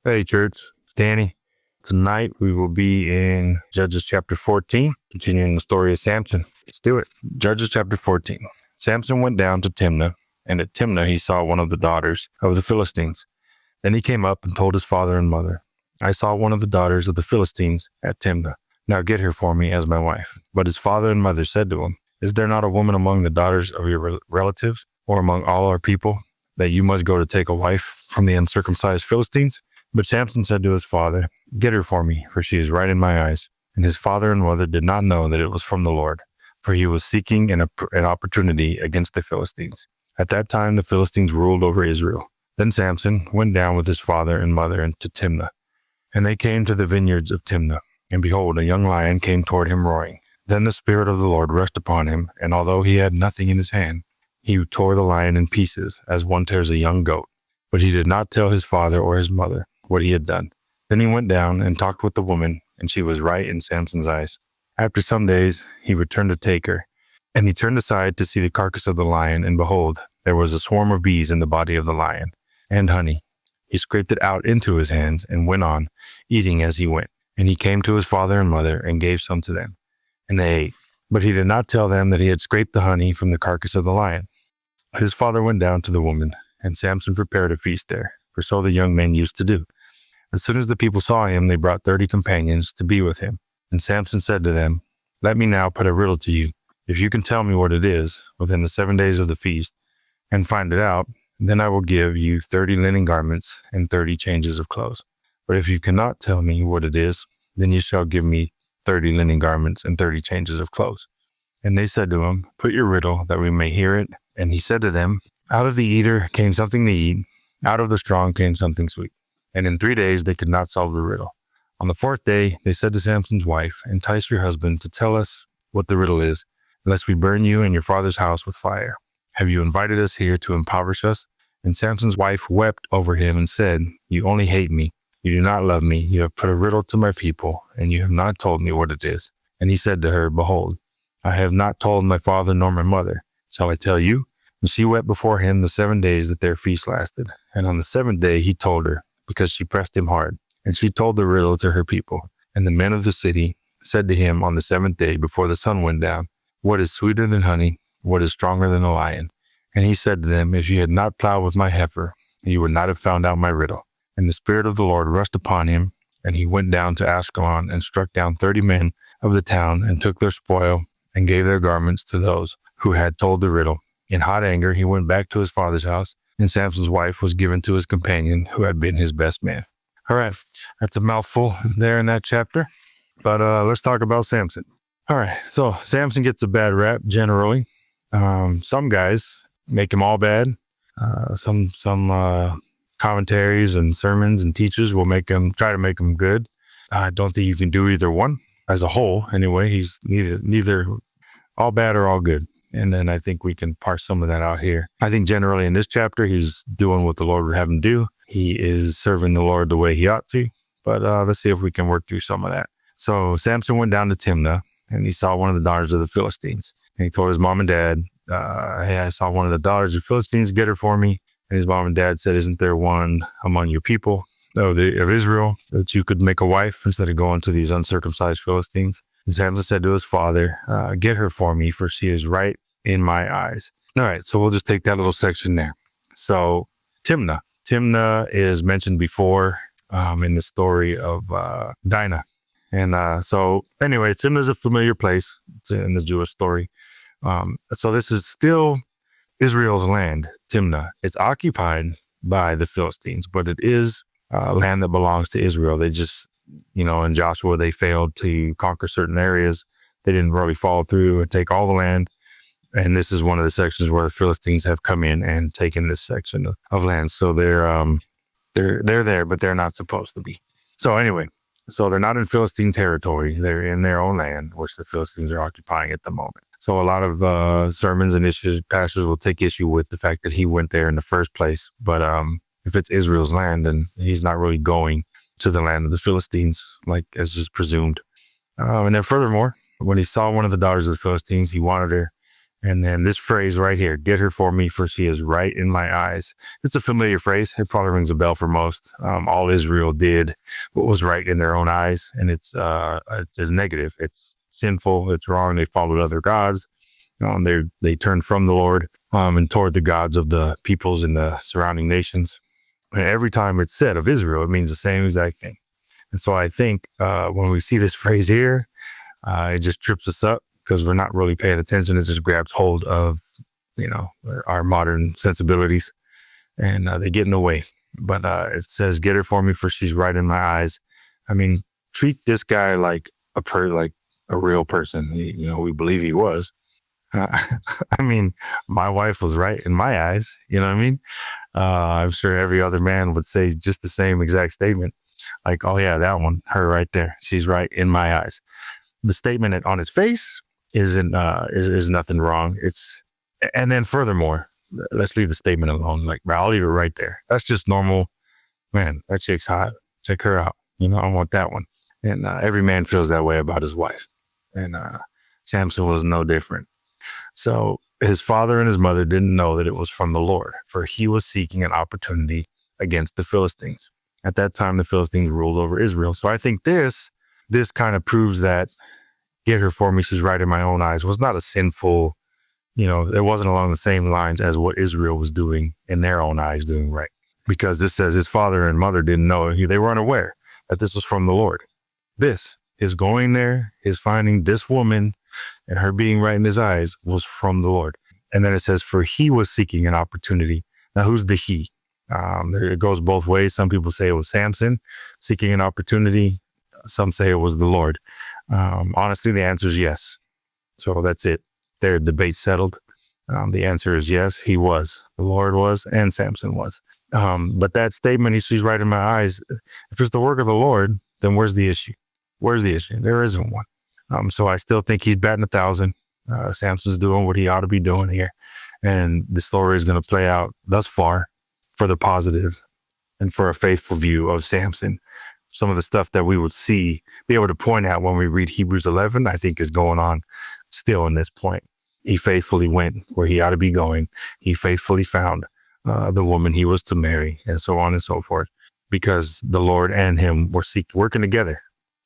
Hey, church. It's Danny. Tonight we will be in Judges chapter 14, continuing the story of Samson. Let's do it. Judges chapter 14. Samson went down to Timnah, and at Timnah he saw one of the daughters of the Philistines. Then he came up and told his father and mother, I saw one of the daughters of the Philistines at Timnah. Now get her for me as my wife. But his father and mother said to him, Is there not a woman among the daughters of your relatives, or among all our people, that you must go to take a wife from the uncircumcised Philistines? But Samson said to his father, Get her for me, for she is right in my eyes. And his father and mother did not know that it was from the Lord, for he was seeking an opportunity against the Philistines. At that time the Philistines ruled over Israel. Then Samson went down with his father and mother into Timnah. And they came to the vineyards of Timnah. And behold, a young lion came toward him roaring. Then the Spirit of the Lord rushed upon him, and although he had nothing in his hand, he tore the lion in pieces, as one tears a young goat. But he did not tell his father or his mother what he had done. Then he went down and talked with the woman, and she was right in Samson's eyes. After some days, he returned to take her, and he turned aside to see the carcass of the lion, and behold, there was a swarm of bees in the body of the lion, and honey. He scraped it out into his hands, and went on, eating as he went. And he came to his father and mother, and gave some to them, and they ate. But he did not tell them that he had scraped the honey from the carcass of the lion. His father went down to the woman, and Samson prepared a feast there, for so the young men used to do. As soon as the people saw him, they brought 30 companions to be with him. And Samson said to them, Let me now put a riddle to you. If you can tell me what it is within the 7 days of the feast, and find it out, then I will give you 30 linen garments and 30 changes of clothes. But if you cannot tell me what it is, then you shall give me 30 linen garments and 30 changes of clothes. And they said to him, Put your riddle, that we may hear it. And he said to them, Out of the eater came something to eat, out of the strong came something sweet. And in 3 days they could not solve the riddle. On the 4th day, they said to Samson's wife, Entice your husband to tell us what the riddle is, lest we burn you and your father's house with fire. Have you invited us here to impoverish us? And Samson's wife wept over him and said, You only hate me. You do not love me. You have put a riddle to my people, and you have not told me what it is. And he said to her, Behold, I have not told my father nor my mother. Shall I tell you? And she wept before him the 7 days that their feast lasted. And on the 7th day he told her, because she pressed him hard. And she told the riddle to her people. And the men of the city said to him on the 7th day before the sun went down, What is sweeter than honey? What is stronger than a lion? And he said to them, If you had not plowed with my heifer, you would not have found out my riddle. And the Spirit of the Lord rushed upon him, and he went down to Ashkelon and struck down 30 men of the town and took their spoil and gave their garments to those who had told the riddle. In hot anger, he went back to his father's house, and Samson's wife was given to his companion, who had been his best man. All right, that's a mouthful there in that chapter, but let's talk about Samson. All right, so Samson gets a bad rap generally. Some guys make him all bad. Some commentaries and sermons and teachers will try to make him good. I don't think you can do either one as a whole. Anyway, he's neither all bad or all good. And then I think we can parse some of that out here. I think generally in this chapter, he's doing what the Lord would have him do. He is serving the Lord the way he ought to. But let's see if we can work through some of that. So Samson went down to Timnah, and he saw one of the daughters of the Philistines. And he told his mom and dad, Hey, I saw one of the daughters of the Philistines. Get her for me. And his mom and dad said, Isn't there one among your people of Israel that you could make a wife instead of going to these uncircumcised Philistines? And Samson said to his father, Get her for me, for she is right in my eyes. All right, so we'll just take that little section there. So Timnah. Timnah is mentioned before in the story of Dinah. And so anyway, Timnah is a familiar place. It's in the Jewish story. So this is still Israel's land, Timnah. It's occupied by the Philistines, but it is land that belongs to Israel. They just, in Joshua, they failed to conquer certain areas. They didn't really follow through and take all the land. And this is one of the sections where the Philistines have come in and taken this section of land. So they're there, but they're not supposed to be. So anyway, so they're not in Philistine territory. They're in their own land, which the Philistines are occupying at the moment. So a lot of sermons and pastors will take issue with the fact that he went there in the first place. But if it's Israel's land, then he's not really going to the land of the Philistines, like as is presumed. And then furthermore, when he saw one of the daughters of the Philistines, he wanted her. And then this phrase right here, get her for me, for she is right in my eyes. It's a familiar phrase. It probably rings a bell for most. All Israel did what was right in their own eyes. And it's negative. It's sinful. It's wrong. They followed other gods. They turned from the Lord and toward the gods of the peoples in the surrounding nations. And every time it's said of Israel, it means the same exact thing. And so I think when we see this phrase here, it just trips us up because we're not really paying attention. It just grabs hold of, our modern sensibilities, and they get in the way. But it says, get her for me, for she's right in my eyes. I mean, treat this guy like a real person. We believe he was. I mean, my wife was right in my eyes. You know what I mean? I'm sure every other man would say just the same exact statement. Like, oh yeah, that one, her right there. She's right in my eyes. The statement on his face isn't is nothing wrong. And then furthermore, let's leave the statement alone. Like, I'll leave it right there. That's just normal. Man, that chick's hot. Check her out. I want that one. And every man feels that way about his wife. And Samson was no different. So his father and his mother didn't know that it was from the Lord, for he was seeking an opportunity against the Philistines. At that time, the Philistines ruled over Israel. So I think this kind of proves that get her for me, she's right in my own eyes was not a sinful, it wasn't along the same lines as what Israel was doing in their own eyes doing right. Because this says his father and mother didn't know. They were unaware that this was from the Lord. His going there, his finding this woman and her being right in his eyes was from the Lord. And then it says, for he was seeking an opportunity. Now, who's the he? It goes both ways. Some people say it was Samson seeking an opportunity. Some say it was the Lord. Honestly, the answer is yes. So that's it. Their debate settled. The answer is yes, he was. The Lord was, and Samson was. But that statement, she's right in my eyes. If it's the work of the Lord, then where's the issue? Where's the issue? There isn't one. So I still think he's batting 1,000. Samson's doing what he ought to be doing here. And the story is going to play out thus far for the positive and for a faithful view of Samson. Some of the stuff that we would be able to point out when we read Hebrews 11, I think is going on still in this point. He faithfully went where he ought to be going. He faithfully found the woman he was to marry, and so on and so forth, because the Lord and him were working together.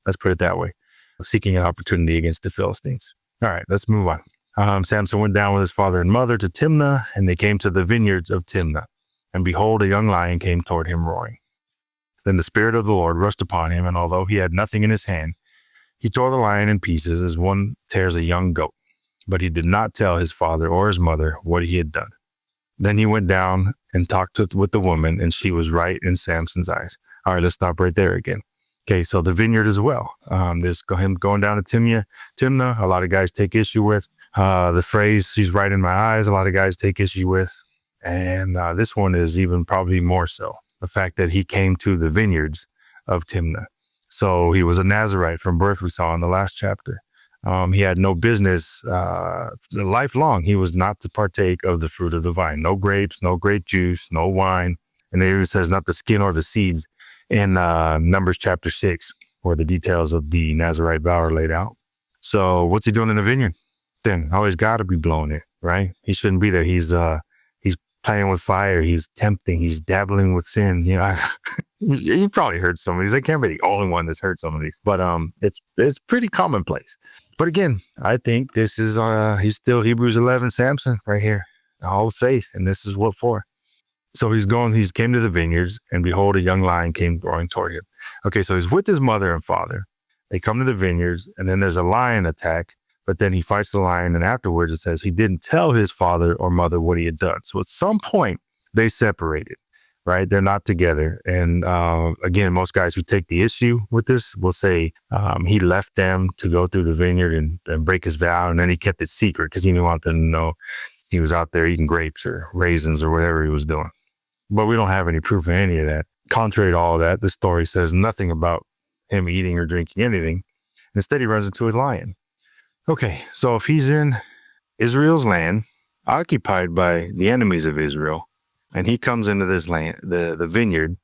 Let's put it that way, seeking an opportunity against the Philistines. All right, let's move on. Samson went down with his father and mother to Timnah, and they came to the vineyards of Timnah. And behold, a young lion came toward him roaring. Then the Spirit of the Lord rushed upon him, and although he had nothing in his hand, he tore the lion in pieces as one tears a young goat. But he did not tell his father or his mother what he had done. Then he went down and talked with the woman, and she was right in Samson's eyes. All right, let's stop right there again. Okay, so the vineyard as well. This him going down to Timnah, a lot of guys take issue with. The phrase, she's right in my eyes, a lot of guys take issue with. And this one is even probably more so. The fact that he came to the vineyards of Timnah. So he was a Nazirite from birth, we saw in the last chapter. He had no business, lifelong, he was not to partake of the fruit of the vine. No grapes, no grape juice, no wine. And it even says not the skin or the seeds in Numbers chapter 6, where the details of the Nazirite vow are laid out. So what's he doing in the vineyard? Then, he's got to be blowing it, right? He shouldn't be there. He's playing with fire. He's tempting. He's dabbling with sin. You probably heard some of these. I can't be the only one that's heard some of these, but it's pretty commonplace. But again, I think this is he's still Hebrews 11 Samson right here, all of faith, and this is what for. So he's came to the vineyards, and behold, a young lion came roaring toward him. Okay, so he's with his mother and father. They come to the vineyards, and then there's a lion attack. But then he fights the lion, and afterwards it says he didn't tell his father or mother what he had done. So at some point, they separated, right? They're not together. And again, most guys who take the issue with this will say he left them to go through the vineyard and break his vow, and then he kept it secret because he didn't want them to know he was out there eating grapes or raisins or whatever he was doing. But we don't have any proof of any of that. Contrary to all of that, the story says nothing about him eating or drinking anything. Instead, he runs into a lion. Okay, so if he's in Israel's land, occupied by the enemies of Israel, and he comes into this land, the vineyard,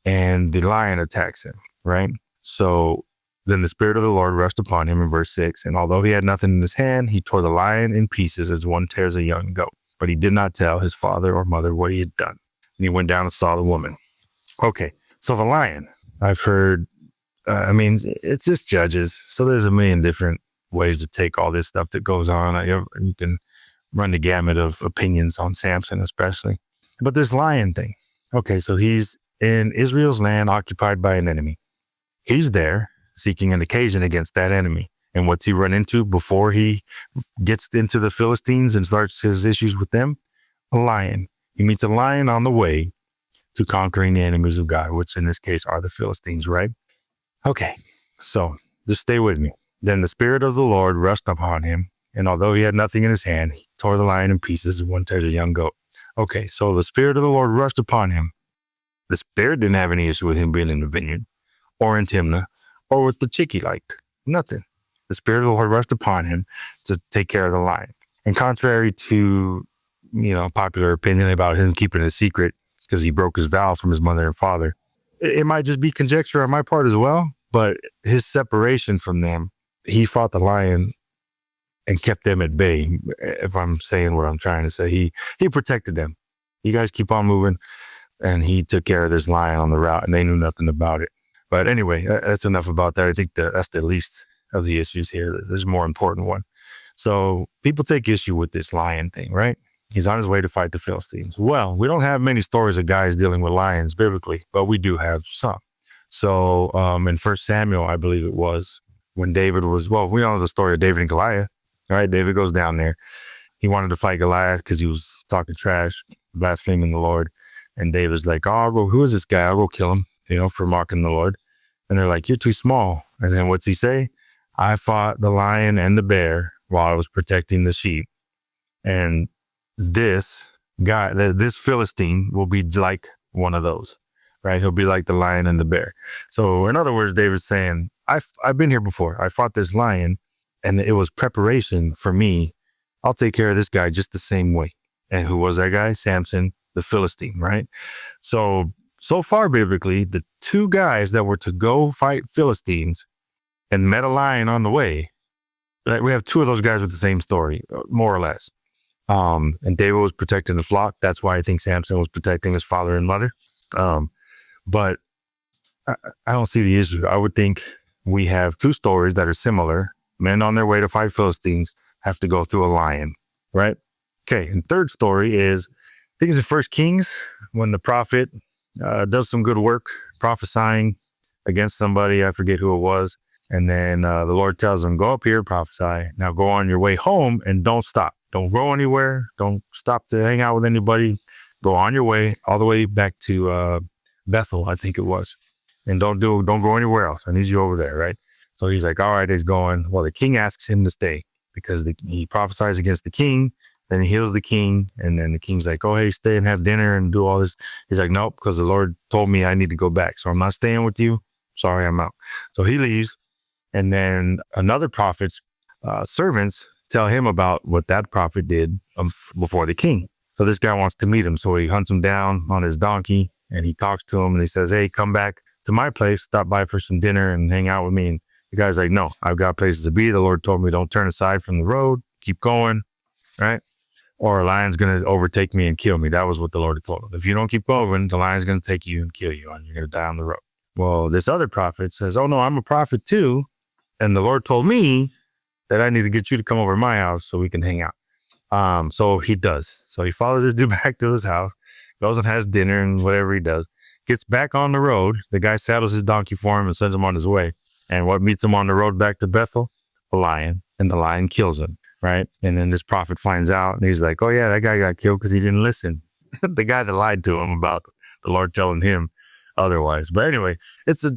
and the lion attacks him, right? So Then the Spirit of the Lord rushed upon him in verse 6. And although he had nothing in his hand, he tore the lion in pieces as one tears a young goat. But he did not tell his father or mother what he had done. And he went down and saw the woman. Okay, so the lion, I've heard, it's just Judges. So there's a million different ways to take all this stuff that goes on. You can run the gamut of opinions on Samson especially. But this lion thing. Okay, so he's in Israel's land occupied by an enemy. He's there seeking an occasion against that enemy. And what's he run into before he gets into the Philistines and starts his issues with them? A lion. He meets a lion on the way to conquering the enemies of God, which in this case are the Philistines, right? Okay, so just stay with me. Then the Spirit of the Lord rushed upon him, and although he had nothing in his hand, he tore the lion in pieces as one tears a young goat. Okay, so the Spirit of the Lord rushed upon him. The Spirit didn't have any issue with him being in the vineyard, or in Timnah, or with the chick he liked. Nothing. The Spirit of the Lord rushed upon him to take care of the lion. And contrary to, popular opinion about him keeping it a secret because he broke his vow from his mother and father, it might just be conjecture on my part as well, but his separation from them, he fought the lion and kept them at bay. If I'm saying what I'm trying to say, he protected them. You guys keep on moving. And he took care of this lion on the route, and they knew nothing about it. But anyway, that's enough about that. I think that's the least of the issues here. There's a more important one. So people take issue with this lion thing, right? He's on his way to fight the Philistines. Well, we don't have many stories of guys dealing with lions biblically, but we do have some. So in 1 Samuel, I believe it was, when David we know the story of David and Goliath, right? David goes down there. He wanted to fight Goliath because he was talking trash, blaspheming the Lord. And David's like, who is this guy? I'll go kill him, for mocking the Lord. And they're like, you're too small. And then what's he say? I fought the lion and the bear while I was protecting the sheep. And this guy, this Philistine will be like one of those, right? He'll be like the lion and the bear. So in other words, David's saying, I've been here before. I fought this lion and it was preparation for me. I'll take care of this guy just the same way. And who was that guy? Samson, the Philistine, right? So far biblically, the two guys that were to go fight Philistines and met a lion on the way, right? We have two of those guys with the same story, more or less. And David was protecting the flock. That's why I think Samson was protecting his father and mother. But I don't see the issue. I would think we have two stories that are similar. Men on their way to fight Philistines have to go through a lion, right? Okay, and third story is, I think it's in 1 Kings, when the prophet does some good work prophesying against somebody. I forget who it was. And then the Lord tells him, go up here, prophesy. Now go on your way home and don't stop. Don't go anywhere. Don't stop to hang out with anybody. Go on your way all the way back to Bethel, I think it was. And don't go anywhere else. I need you over there, right? So he's like, all right, he's going. Well, the king asks him to stay because he prophesies against the king. Then he heals the king, and then the king's like, oh, hey, stay and have dinner and do all this. He's like, nope, because the Lord told me I need to go back. So I'm not staying with you. Sorry, I'm out. So he leaves. And then another prophet's servants tell him about what that prophet did before the king. So this guy wants to meet him. So he hunts him down on his donkey, and he talks to him, and he says, hey, come back to my place, stop by for some dinner and hang out with me. And the guy's like, no, I've got places to be. The Lord told me don't turn aside from the road. Keep going, right? Or a lion's going to overtake me and kill me. That was what the Lord had told him. If you don't keep going, the lion's going to take you and kill you, and you're going to die on the road. Well, this other prophet says, oh, no, I'm a prophet too. And the Lord told me that I need to get you to come over to my house so we can hang out. So he does. So he follows this dude back to his house, goes and has dinner and whatever he does, gets back on the road. The guy saddles his donkey for him and sends him on his way. And what meets him on the road back to Bethel? A lion. And the lion kills him. Right. And then this prophet finds out and he's like, oh, yeah, that guy got killed because he didn't listen. The guy that lied to him about the Lord telling him otherwise. But anyway, it's a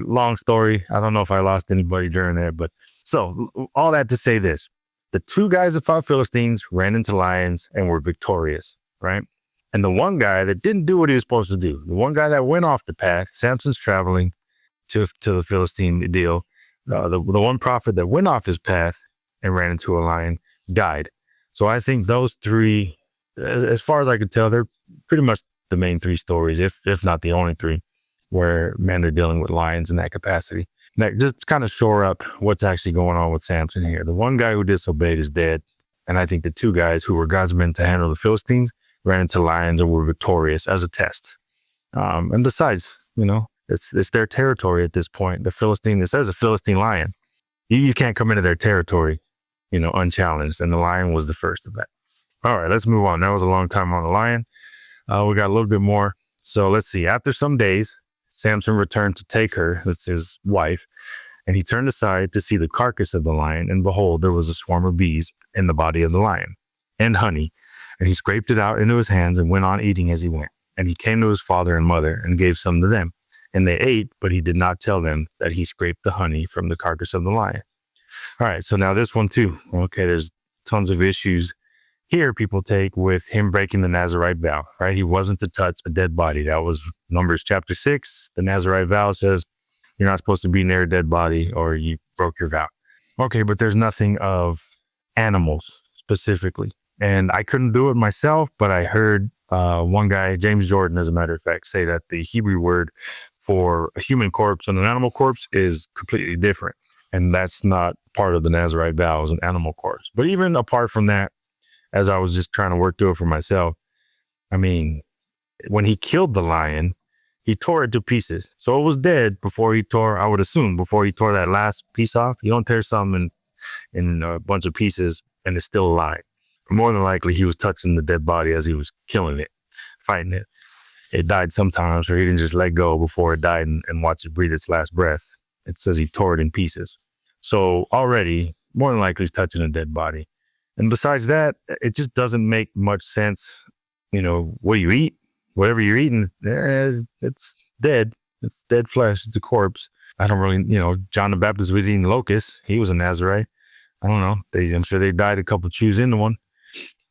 long story. I don't know if I lost anybody during that. But so all that to say this, the two guys that fought Philistines ran into lions and were victorious. Right. And the one guy that didn't do what he was supposed to do, the one guy that went off the path, Samson's traveling to the Philistine deal. The one prophet that went off his path and ran into a lion, died. So I think those three, as far as I could tell, they're pretty much the main three stories, if not the only three, where men are dealing with lions in that capacity. Now, just kind of shore up what's actually going on with Samson here. The one guy who disobeyed is dead. And I think the two guys who were God's men to handle the Philistines ran into lions and were victorious as a test. And besides, it's their territory at this point. The Philistine, it says a Philistine lion. You can't come into their territory, unchallenged. And the lion was the first of that. All right, let's move on. That was a long time on the lion. We got a little bit more. So let's see. After some days, Samson returned to take her, that's his wife, and he turned aside to see the carcass of the lion, and behold, there was a swarm of bees in the body of the lion, and honey. And he scraped it out into his hands and went on eating as he went. And he came to his father and mother and gave some to them. And they ate, but he did not tell them that he scraped the honey from the carcass of the lion. All right, so now this one too. Okay, there's tons of issues here people take with him breaking the Nazirite vow, right? He wasn't to touch a dead body. That was Numbers chapter 6. The Nazirite vow says you're not supposed to be near a dead body or you broke your vow. Okay, but there's nothing of animals specifically. And I couldn't do it myself, but I heard one guy, James Jordan, as a matter of fact, say that the Hebrew word for a human corpse and an animal corpse is completely different. And that's not part of the Nazirite vow as an animal corpse. But even apart from that, as I was just trying to work through it for myself, I mean, when he killed the lion, he tore it to pieces. So it was dead before he tore, I would assume, before he tore that last piece off. You don't tear something in a bunch of pieces and it's still alive. More than likely, he was touching the dead body as he was killing it, fighting it. It died sometimes, or he didn't just let go before it died and watch it breathe its last breath. It says he tore it in pieces. So already, more than likely, he's touching a dead body. And besides that, it just doesn't make much sense. What you eat, whatever you're eating, it's dead. It's dead flesh. It's a corpse. I don't really, John the Baptist was eating locusts. He was a Nazirite. I don't know. I'm sure they died a couple chews into one.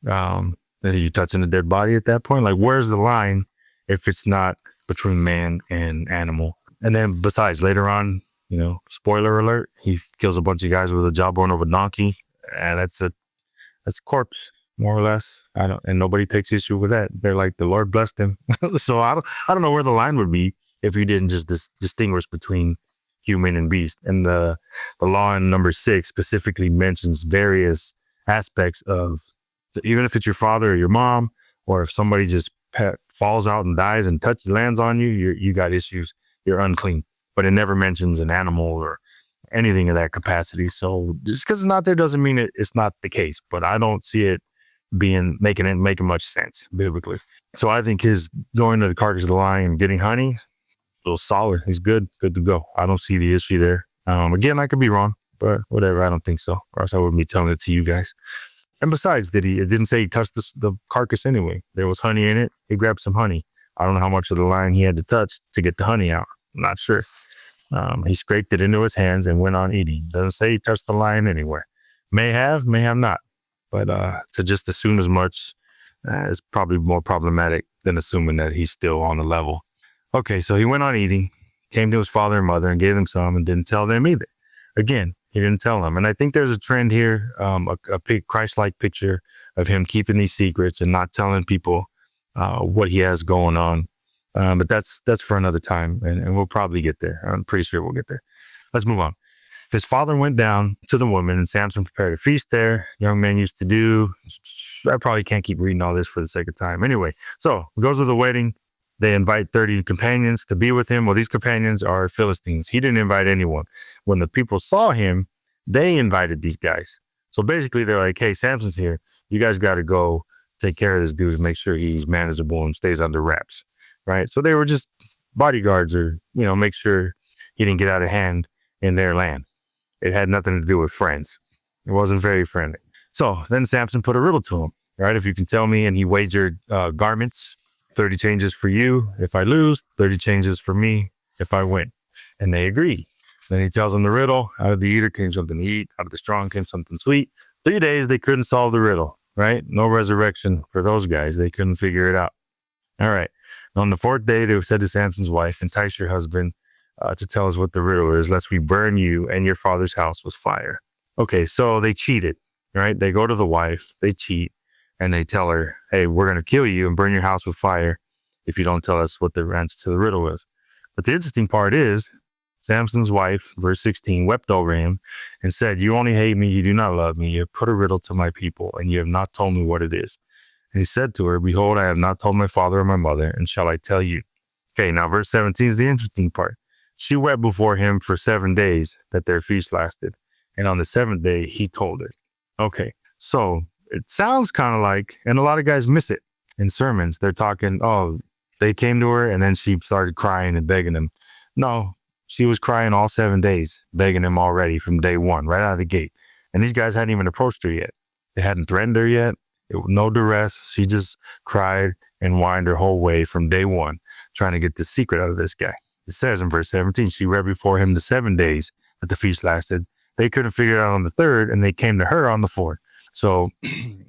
Are you touching a dead body at that point? Like, where's the line if it's not between man and animal? And then besides, later on, spoiler alert, he kills a bunch of guys with a jawbone of a donkey. And that's a corpse, more or less. And nobody takes issue with that. They're like, the Lord blessed him. So I don't know where the line would be if you didn't just distinguish between human and beast. And the law in number 6 specifically mentions various aspects of, even if it's your father or your mom, or if somebody just falls out and dies and lands on you, you got issues. You're unclean. But it never mentions an animal or anything of that capacity. So just because it's not there doesn't mean it's not the case. But I don't see it making much sense biblically. So I think his going to the carcass of the lion and getting honey, a little solid. He's good to go. I don't see the issue there. Again, I could be wrong, but whatever. I don't think so. Or else I wouldn't be telling it to you guys. And besides, it didn't say he touched the carcass anyway. There was honey in it. He grabbed some honey. I don't know how much of the lion he had to touch to get the honey out. I'm not sure. He scraped it into his hands and went on eating. Doesn't say he touched the lion anywhere. May have not. But to just assume as much is probably more problematic than assuming that he's still on the level. Okay, so he went on eating, came to his father and mother and gave them some and didn't tell them either. Again, he didn't tell them. And I think there's a trend here, a Christ-like picture of him keeping these secrets and not telling people what he has going on. But that's for another time, and we'll probably get there. I'm pretty sure we'll get there. Let's move on. His father went down to the woman, and Samson prepared a feast there. Young men used to do. I probably can't keep reading all this for the sake of time. Anyway, so he goes to the wedding. They invite 30 companions to be with him. Well, these companions are Philistines. He didn't invite anyone. When the people saw him, they invited these guys. So basically, they're like, hey, Samson's here. You guys got to go take care of this dude and make sure he's manageable and stays under wraps. Right. So they were just bodyguards or, make sure he didn't get out of hand in their land. It had nothing to do with friends. It wasn't very friendly. So then Samson put a riddle to him. Right. If you can tell me, and he wagered garments, 30 changes for you if I lose, 30 changes for me if I win. And they agreed. Then he tells them the riddle. Out of the eater came something to eat. Out of the strong came something sweet. 3 days, they couldn't solve the riddle. Right. No resurrection for those guys. They couldn't figure it out. All right. On the 4th day, they said to Samson's wife, entice your husband to tell us what the riddle is, lest we burn you and your father's house with fire. Okay, so they cheated, right? They go to the wife, they cheat, and they tell her, hey, we're going to kill you and burn your house with fire if you don't tell us what the answer to the riddle is. But the interesting part is, Samson's wife, verse 16, wept over him and said, you only hate me, you do not love me. You have put a riddle to my people, and you have not told me what it is. And he said to her, behold, I have not told my father or my mother, and shall I tell you? Okay, now verse 17 is the interesting part. She wept before him for 7 days that their feast lasted. And on the 7th day, he told her. Okay, so it sounds kind of like, and a lot of guys miss it in sermons. They're talking, oh, they came to her and then she started crying and begging him. No, she was crying all 7 days, begging him already from day one, right out of the gate. And these guys hadn't even approached her yet. They hadn't threatened her yet. No duress. She just cried and whined her whole way from day one, trying to get the secret out of this guy. It says in verse 17, she wept before him the 7 days that the feast lasted. They couldn't figure it out on the 3rd, and they came to her on the 4th. So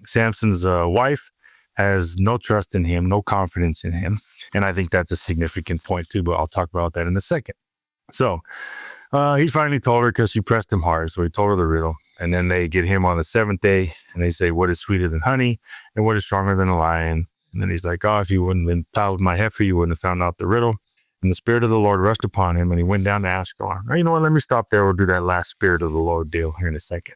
Samson's wife has no trust in him, no confidence in him. And I think that's a significant point too, but I'll talk about that in a second. So he finally told her because she pressed him hard. So he told her the riddle. And then they get him on the 7th day and they say, what is sweeter than honey and what is stronger than a lion? And then he's like, oh, if you wouldn't have been plowed with my heifer, you wouldn't have found out the riddle. And the Spirit of the Lord rushed upon him and he went down to Ashkelon. Oh, you know what? Let me stop there. We'll do that last Spirit of the Lord deal here in a second.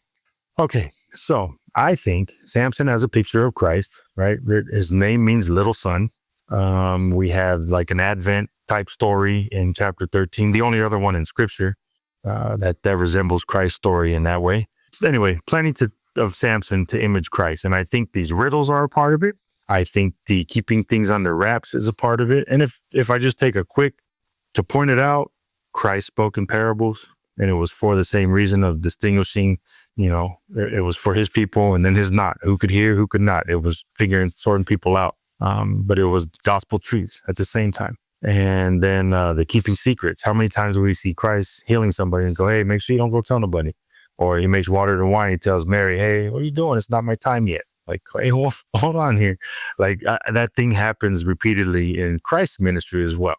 Okay, so I think Samson has a picture of Christ, right? His name means little son. We have like an Advent type story in chapter 13, the only other one in Scripture that resembles Christ's story in that way. So anyway, plenty of Samson to image Christ. And I think these riddles are a part of it. I think the keeping things under wraps is a part of it. And if I just take a quick to point it out, Christ spoke in parables, and it was for the same reason of distinguishing, it was for his people and then his not. Who could hear, who could not. It was sorting people out. But it was gospel truths at the same time. And then the keeping secrets. How many times do we see Christ healing somebody and go, hey, make sure you don't go tell nobody? Or he makes water to wine. He tells Mary, hey, what are you doing? It's not my time yet. Like, hey, hold on here. Like that thing happens repeatedly in Christ's ministry as well.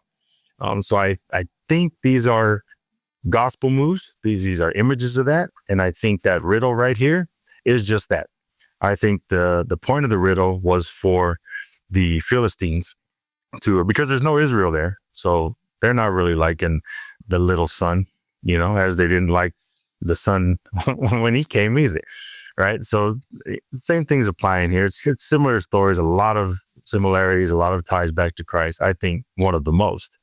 So I think these are gospel moves. These are images of that. And I think that riddle right here is just that. I think the point of the riddle was for the Philistines because there's no Israel there. So they're not really liking the little son, as they didn't like the son when he came either. Right. So the same thing's applying here. It's similar stories, a lot of similarities, a lot of ties back to Christ. I think one of the most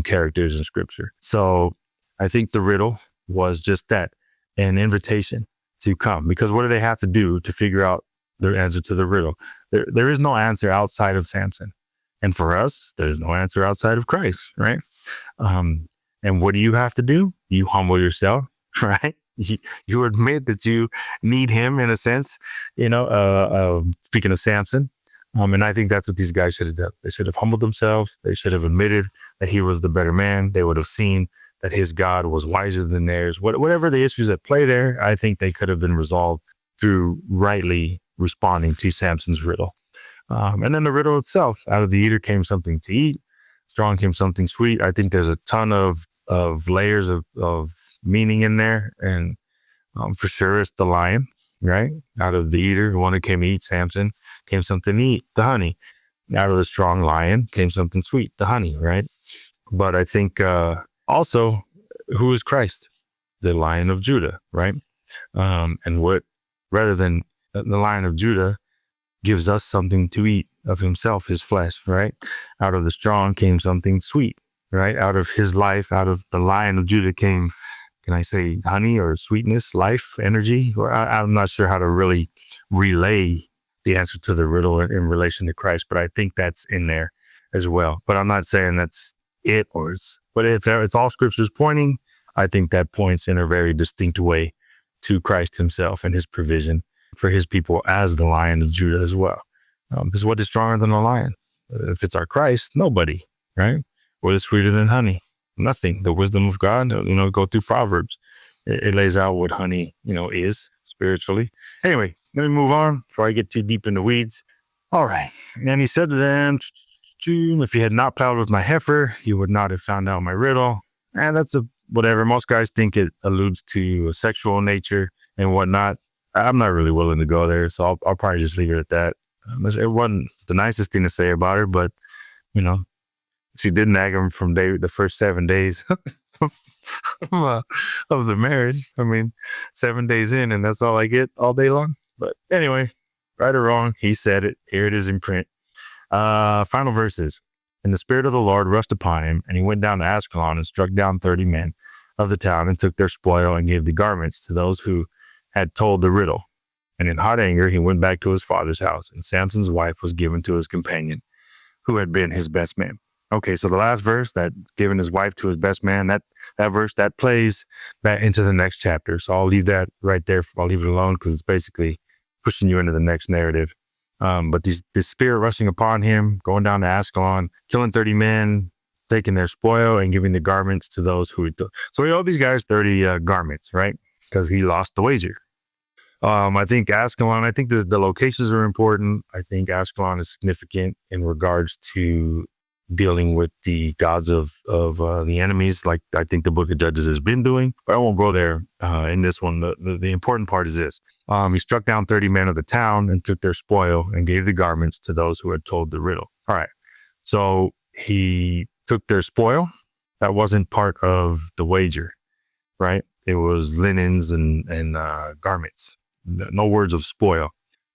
characters in Scripture. So I think the riddle was just that, an invitation to come. Because what do they have to do to figure out their answer to the riddle? There is no answer outside of Samson. And for us, there's no answer outside of Christ, right? And what do you have to do? You humble yourself, right? You admit that you need him in a sense, speaking of Samson. And I think that's what these guys should have done. They should have humbled themselves. They should have admitted that he was the better man. They would have seen that his God was wiser than theirs. Whatever the issues at play there, I think they could have been resolved through rightly responding to Samson's riddle. And then the riddle itself, out of the eater came something to eat. Strong came something sweet. I think there's a ton of layers of meaning in there. And for sure, it's the lion, right? Out of the eater, the one who came to eat, Samson, came something to eat, the honey. Out of the strong lion came something sweet, the honey, right? But I think also, who is Christ? The Lion of Judah, right? And what, rather than the Lion of Judah, gives us something to eat of himself, his flesh, right? Out of the strong came something sweet, right? Out of his life, out of the Lion of Judah came, can I say honey or sweetness, life, energy? Or I'm not sure how to really relay the answer to the riddle in relation to Christ, but I think that's in there as well. But I'm not saying that's it, but if it's all Scripture's pointing, I think that points in a very distinct way to Christ himself and his provision for his people as the Lion of Judah as well. Because what is stronger than a lion? If it's our Christ, nobody, right? What is sweeter than honey? Nothing. The wisdom of God, go through Proverbs. It lays out what honey, is spiritually. Anyway, let me move on before I get too deep in the weeds. All right. And he said to them, if you had not plowed with my heifer, you would not have found out my riddle. And that's whatever. Most guys think it alludes to a sexual nature and whatnot. I'm not really willing to go there, so I'll probably just leave it at that. It wasn't the nicest thing to say about her, but, she did nag him from the first 7 days. uh, of the marriage. I mean, 7 days in, and that's all I get all day long. But anyway, right or wrong, he said it. Here it is in print. Final verses. And the Spirit of the Lord rushed upon him, and he went down to Ascalon and struck down 30 men of the town and took their spoil and gave the garments to those who had told the riddle. And in hot anger, he went back to his father's house, and Samson's wife was given to his companion, who had been his best man. Okay, so the last verse, that giving his wife to his best man, that verse, that plays back into the next chapter. So I'll leave that right there. I'll leave it alone because it's basically pushing you into the next narrative. But this spirit rushing upon him, going down to Ascalon, killing 30 men, taking their spoil and giving the garments to those who would. So he owed these guys 30 garments, right? Because he lost the wager. I think Ascalon, I think the locations are important. I think Ascalon is significant in regards to dealing with the gods of the enemies, like I think the book of Judges has been doing. But I won't go there in this one. The important part is this. He struck down 30 men of the town and took their spoil and gave the garments to those who had told the riddle. All right. So he took their spoil. That wasn't part of the wager, right? It was linens and garments. No words of spoil.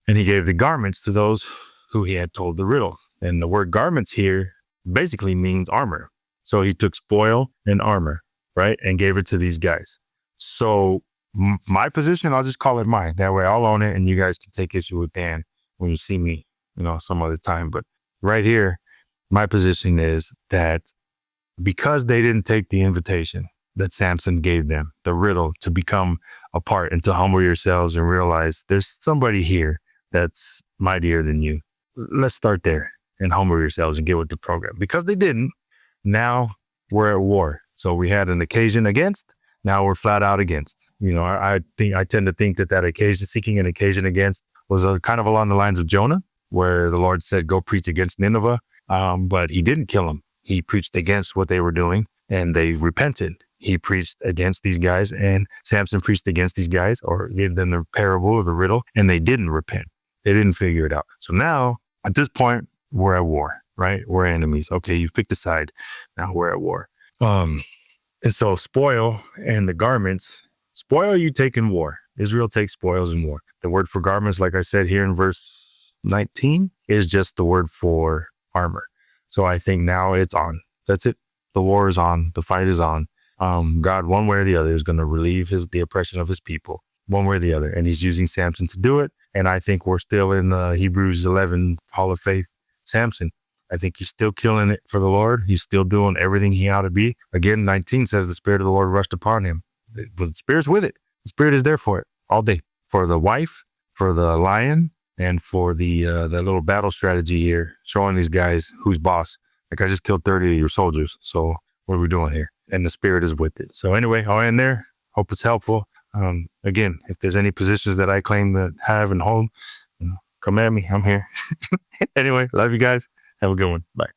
And he gave the garments to those who he had told the riddle. And the word garments here basically means armor. So he took spoil and armor, right? And gave it to these guys. So my position, I'll just call it mine. That way I'll own it and you guys can take issue with Dan when you see me, some other time. But right here, my position is that because they didn't take the invitation that Samson gave them, the riddle, to become a part and to humble yourselves and realize there's somebody here that's mightier than you. Let's start there and humble yourselves and get with the program. Because they didn't, now we're at war. So we had an occasion against, now we're flat out against. I tend to think that occasion, seeking an occasion against, was kind of along the lines of Jonah, where the Lord said, go preach against Nineveh. But he didn't kill them. He preached against what they were doing and they repented. He preached against these guys and Samson preached against these guys or gave them the parable or the riddle and they didn't repent. They didn't figure it out. So now at this point, we're at war, right? We're enemies. Okay, you've picked a side. Now we're at war. And so spoil and the garments, spoil you take in war. Israel takes spoils in war. The word for garments, like I said here in verse 19, is just the word for armor. So I think now it's on. That's it. The war is on. The fight is on. God, one way or the other, is going to relieve the oppression of his people, one way or the other. And he's using Samson to do it. And I think we're still in the Hebrews 11 Hall of Faith. Samson, I think he's still killing it for the Lord. He's still doing everything he ought to be. Again, 19 says the Spirit of the Lord rushed upon him. The Spirit's with it. The Spirit is there for it all day. For the wife, for the lion, and for the little battle strategy here, showing these guys who's boss. Like, I just killed 30 of your soldiers. So what are we doing here? And the Spirit is with it. So anyway, I'll end there. Hope it's helpful. Again, if there's any positions that I claim to have and hold, come at me. I'm here. Anyway, love you guys. Have a good one. Bye.